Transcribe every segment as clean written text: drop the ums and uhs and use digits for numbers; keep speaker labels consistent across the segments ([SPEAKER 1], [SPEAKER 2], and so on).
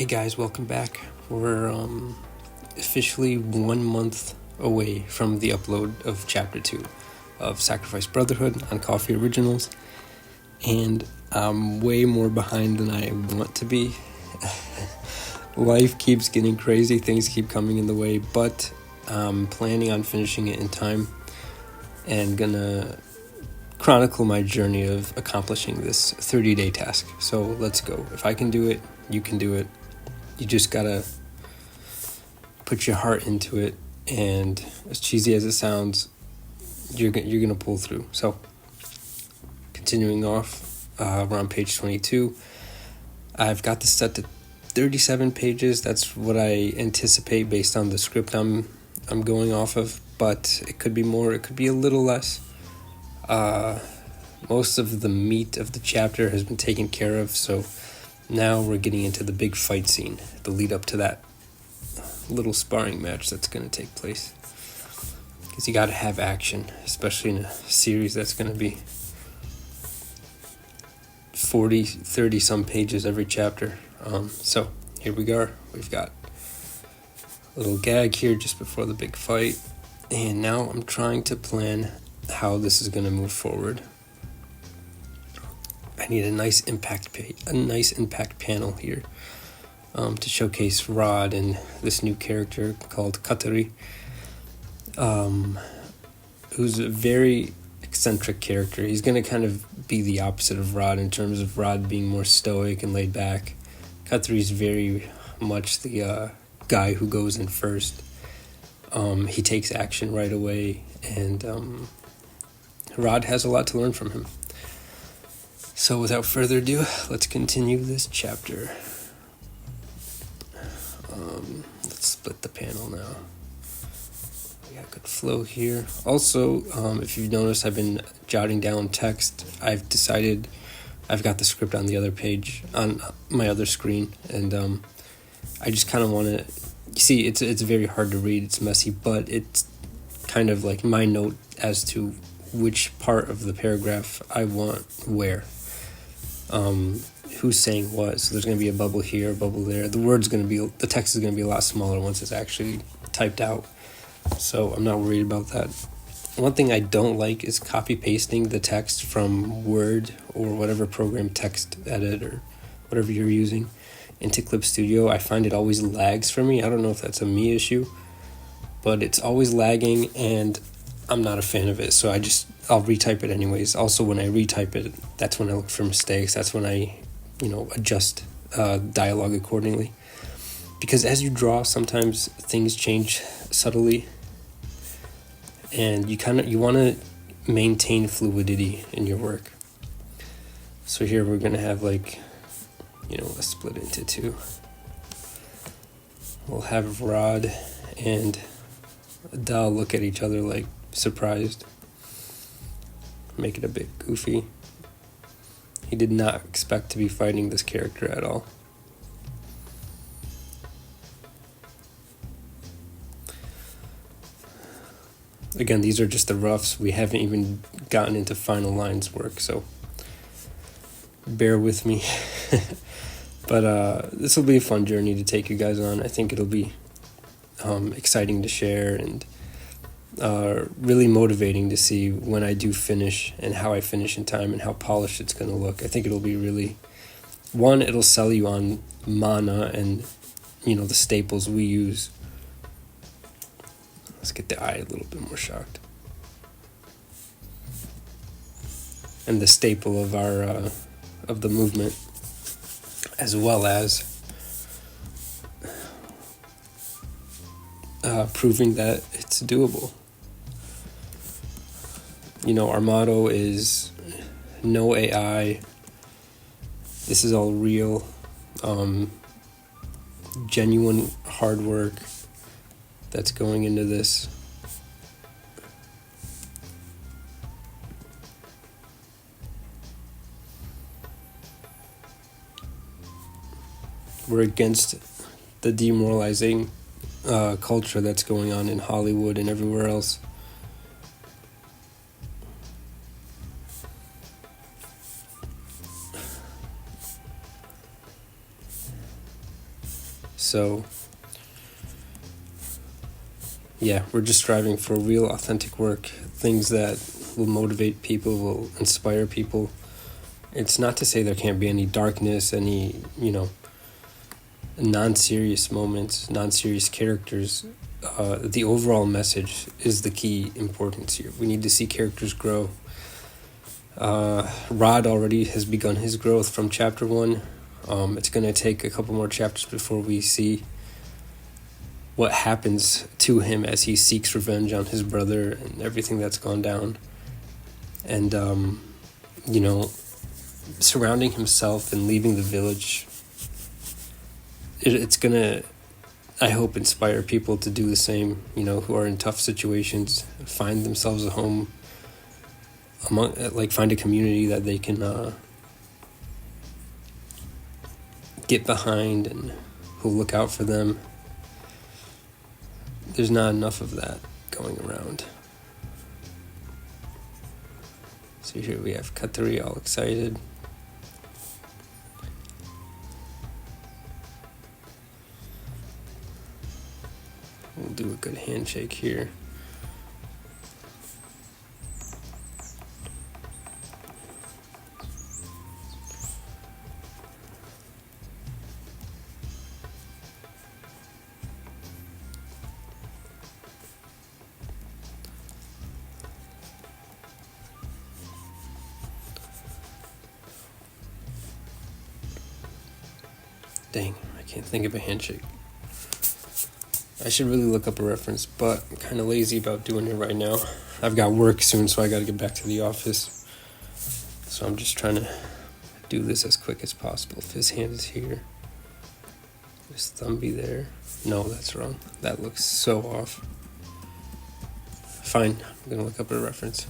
[SPEAKER 1] Hey guys, welcome back. We're officially 1 month away from the upload of Chapter 2 of Sacrifice Brotherhood on Coffee Originals, and I'm way more behind than I want to be. Life keeps getting crazy, things keep coming in the way, but I'm planning on finishing it in time and gonna chronicle my journey of accomplishing this 30-day task. So let's go. If I can do it, you can do it. You just gotta put your heart into it, and as cheesy as it sounds, you're gonna pull through. So, continuing off, we're on page 22. I've got this set to 37 pages. That's what I anticipate based on the script I'm going off of, but it could be more, it could be a little less. Most of the meat of the chapter has been taken care of, so now we're getting into the big fight scene, the lead up to that little sparring match that's going to take place. Because you got to have action, especially in a series that's going to be 30 some pages every chapter. So here we are. We've got a little gag here just before the big fight. And now I'm trying to plan how this is going to move forward. I need a nice impact panel here to showcase Rod and this new character called Katari, who's a very eccentric character. He's going to kind of be the opposite of Rod in terms of Rod being more stoic and laid back. Katari's very much the guy who goes in first. He takes action right away, and Rod has a lot to learn from him. So without further ado, let's continue this chapter. Let's split the panel now. We got good flow here. Also, if you've noticed, I've been jotting down text. I've decided I've got the script on the other page, on my other screen, and I just kind of want to see. It's very hard to read. It's messy, but it's kind of like my note as to which part of the paragraph I want where. Who's saying what, so there's going to be a bubble here, a bubble there. The text is going to be a lot smaller once it's actually typed out, so I'm not worried about that. One thing I don't like is copy pasting the text from Word or whatever program, text edit or whatever you're using, into Clip Studio. I find it always lags for me. I don't know if that's a me issue, but it's always lagging and I'm not a fan of it, so I'll retype it anyways. Also, when I retype it, that's when I look for mistakes. That's when I, adjust dialogue accordingly. Because as you draw, sometimes things change subtly, and you want to maintain fluidity in your work. So here we're gonna have a split into two. We'll have Rod and Dal look at each other like surprised. Make it a bit goofy. He did not expect to be fighting this character at all. Again, these are just the roughs. We haven't even gotten into final lines work, so bear with me. But this will be a fun journey to take you guys on. I think it'll be exciting to share and really motivating to see when I do finish and how I finish in time and how polished it's going to look. I think it'll be really, it'll sell you on MANNA and, the staples we use. Let's get the eye a little bit more shocked. And the staple of of the movement, as well as proving that it's doable. Our motto is no AI. This is all real, genuine hard work that's going into this. We're against the demoralizing culture that's going on in Hollywood and everywhere else. So, yeah, we're just striving for real, authentic work, things that will motivate people, will inspire people. It's not to say there can't be any darkness, any, non-serious moments, non-serious characters. The overall message is the key importance here. We need to see characters grow. Rod already has begun his growth from chapter 1. It's going to take a couple more chapters before we see what happens to him as he seeks revenge on his brother and everything that's gone down. And, surrounding himself and leaving the village, it's going to, I hope, inspire people to do the same, who are in tough situations, find themselves a home, find a community that they can get behind and who'll look out for them. There's not enough of that going around. So here we have Katari all excited. We'll do a good handshake here. Dang, I can't think of a handshake. I should really look up a reference, but I'm kind of lazy about doing it right now. I've got work soon, so I got to get back to the office. So I'm just trying to do this as quick as possible. If his hand is here, his thumb be there. No, that's wrong. That looks so off. Fine, I'm going to look up a reference.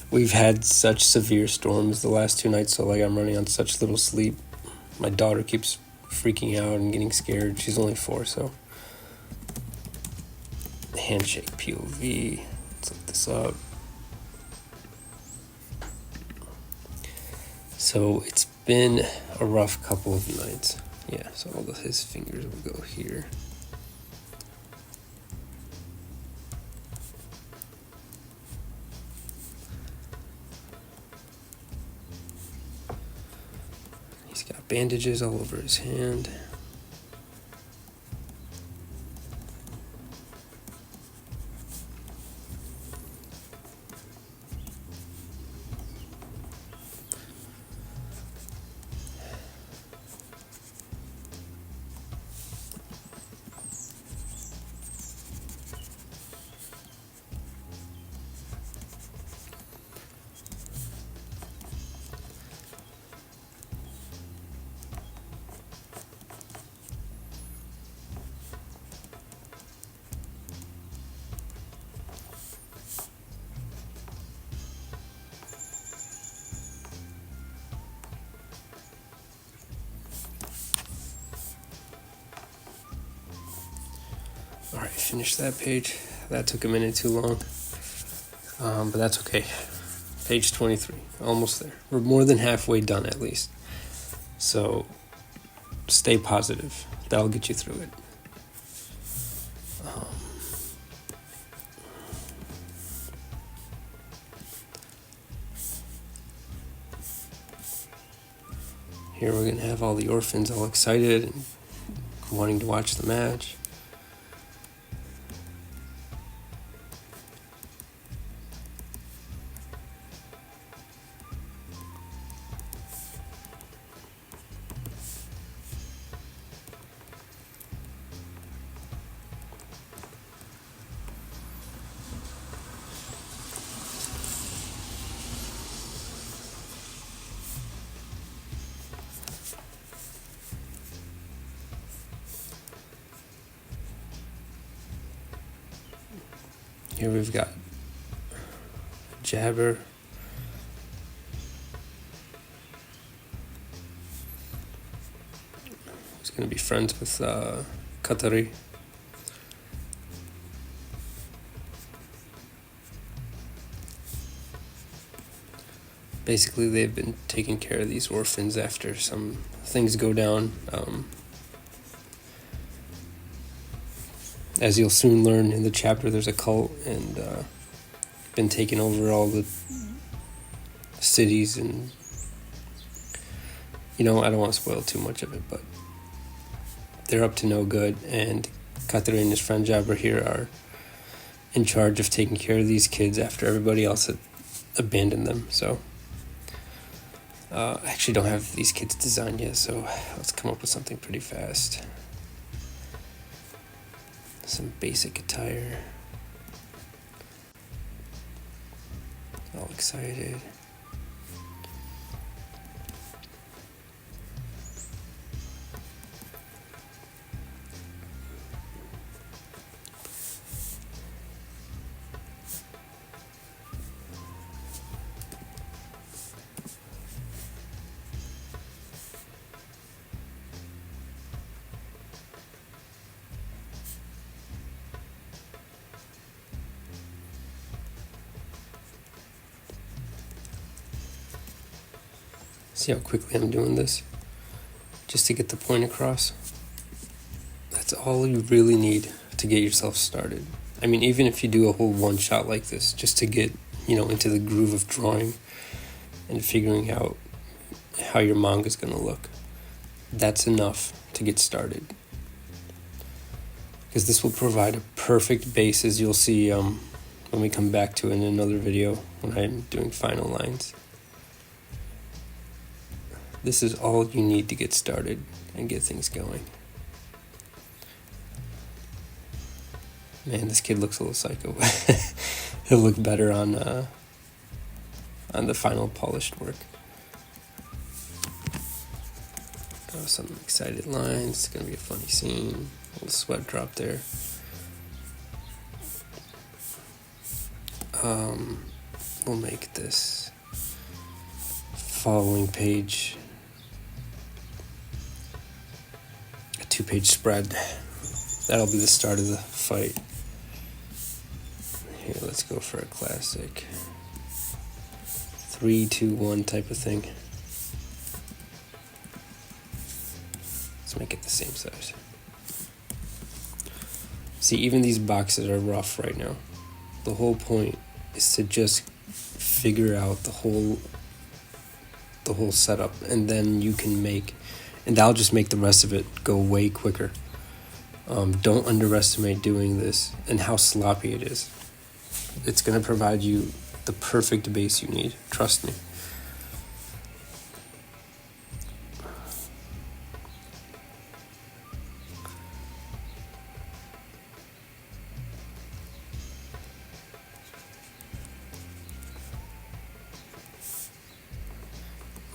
[SPEAKER 1] We've had such severe storms the last 2 nights, so I'm running on such little sleep. My daughter keeps freaking out and getting scared. She's only 4, so. Handshake POV. Let's look this up. So it's been a rough couple of nights. Yeah, so all of his fingers will go here. He's got bandages all over his hand. Alright, finish that page. That took a minute too long. But that's okay. Page 23. Almost there. We're more than halfway done at least. So stay positive. That'll get you through it. Here we're going to have all the orphans all excited and wanting to watch the match. Here we've got Jabber. He's going to be friends with Katari. Basically, they've been taking care of these orphans after some things go down. As you'll soon learn in the chapter, there's a cult and been taking over all the cities, and I don't want to spoil too much of it, but they're up to no good, and Kateri and his friend Jabra here are in charge of taking care of these kids after everybody else had abandoned them. So I actually don't have these kids designed yet, so let's come up with something pretty fast. Some basic attire. All excited. See how quickly I'm doing this? Just to get the point across. That's all you really need to get yourself started. I mean, even if you do a whole one shot like this, just to get, into the groove of drawing and figuring out how your manga is going to look, that's enough to get started. Because this will provide a perfect base, as you'll see when we come back to it in another video when I'm doing final lines. This is all you need to get started and get things going. Man, this kid looks a little psycho. He'll look better on the final polished work. Draw some excited lines. It's gonna be a funny scene. A little sweat drop there. We'll make this following page a 2-page spread. That'll be the start of the fight. Here, let's go for a classic 3-2-1 type of thing. Let's make it the same size. See, even these boxes are rough right now. The whole point is to just figure out the whole setup, and then you can and that'll just make the rest of it go way quicker. Don't underestimate doing this and how sloppy it is. It's going to provide you the perfect base you need. Trust me.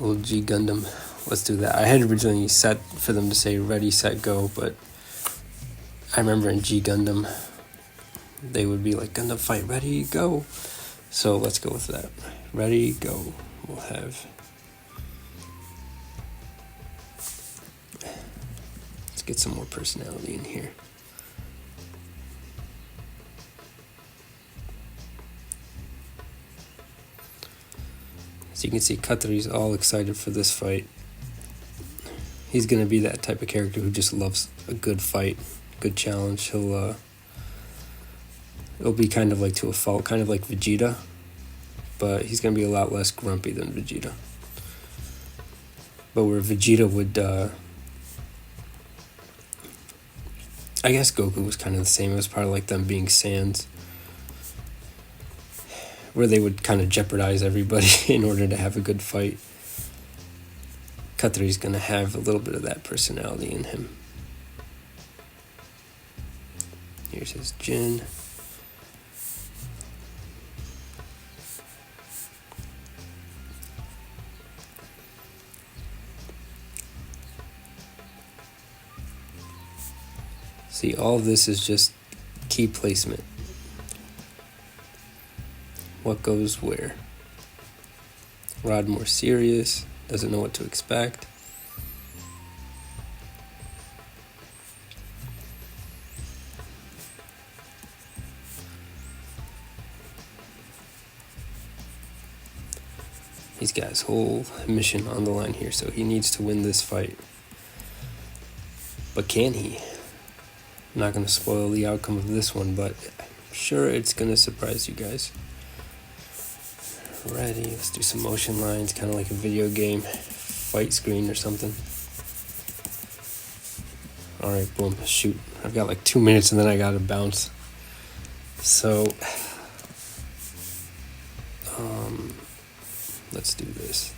[SPEAKER 1] Little G Gundam. Let's do that. I had originally set for them to say ready, set, go, but I remember in G Gundam they would be like, Gundam fight, ready, go. So let's go with that. Ready, go. We'll have... Let's get some more personality in here. So you can see Kateri's all excited for this fight. He's going to be that type of character who just loves a good fight, good challenge. It'll be kind of like to a fault, kind of like Vegeta, but he's going to be a lot less grumpy than Vegeta. But where Vegeta would, I guess Goku was kind of the same. It was part of like them being Saiyans, where they would kind of jeopardize everybody in order to have a good fight. Kateri's going to have a little bit of that personality in him. Here's his Jin. See, all this is just key placement. What goes where? Rod more serious, doesn't know what to expect. He's got his whole mission on the line here, so he needs to win this fight. But can he? I'm not going to spoil the outcome of this one, but I'm sure it's going to surprise you guys. Ready, let's do some motion lines, kind of like a video game fight screen or something. Alright, boom, shoot. I've got like 2 minutes and then I gotta bounce. So, let's do this.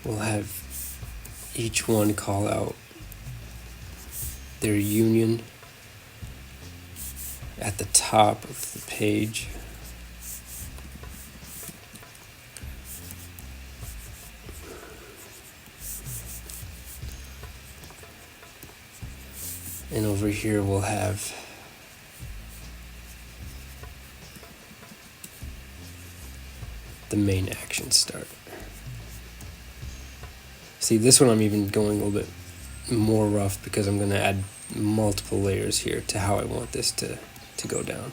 [SPEAKER 1] We'll have each one call out their union at the top of the page. And over here we'll have the main action start. See, this one I'm even going a little bit more rough because I'm going to add multiple layers here to how I want this to go down.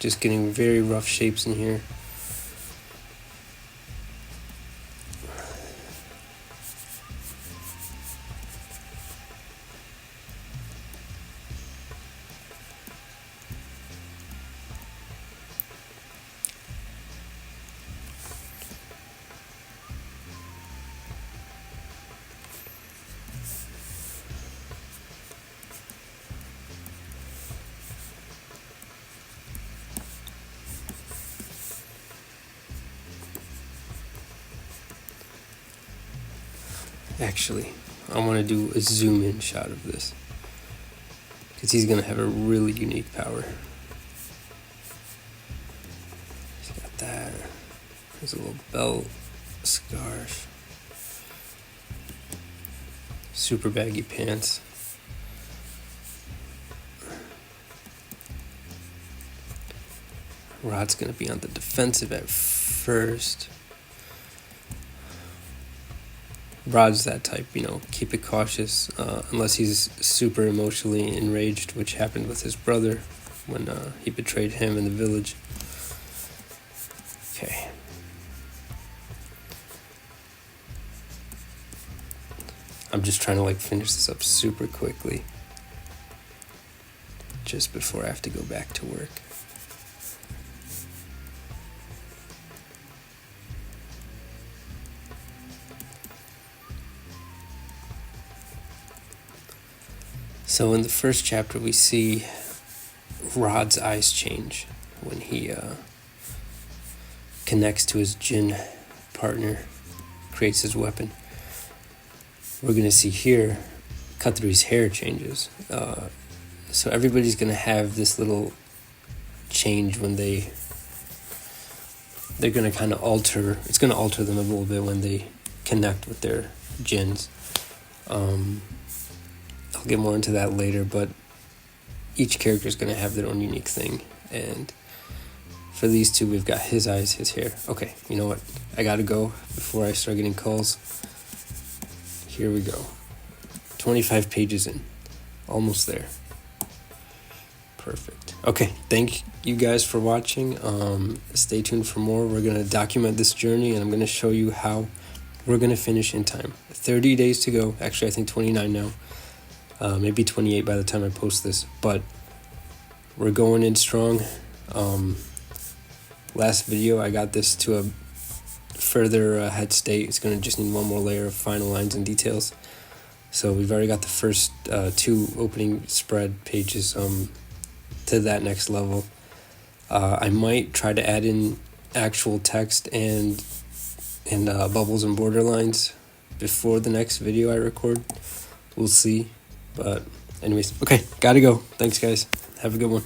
[SPEAKER 1] Just getting very rough shapes in here. Actually, I want to do a zoom in shot of this because he's going to have a really unique power. He's got that. There's a little belt, scarf, super baggy pants. Rod's going to be on the defensive at first. Rod's that type, keep it cautious, unless he's super emotionally enraged, which happened with his brother when he betrayed him in the village. Okay. I'm just trying to finish this up super quickly, just before I have to go back to work. So in the first chapter, we see Rod's eyes change when he connects to his Jin partner, creates his weapon. We're going to see here, Katori's hair changes. So everybody's going to have this little change when they're going to kind of alter, it's going to alter them a little bit when they connect with their Jins. I'll get more into that later, but each character is going to have their own unique thing. And for these two, we've got his eyes, his hair. Okay, you know what? I got to go before I start getting calls. Here we go. 25 pages in. Almost there. Perfect. Okay, thank you guys for watching. Stay tuned for more. We're going to document this journey, and I'm going to show you how we're going to finish in time. 30 days to go. Actually, I think 29 now. Maybe 28 by the time I post this, but we're going in strong. Last video, I got this to a further head state. It's going to just need one more layer of final lines and details. So we've already got the first 2 opening spread pages to that next level. I might try to add in actual text and bubbles and borderlines before the next video I record. We'll see. But anyways, okay, gotta go. Thanks, guys. Have a good one.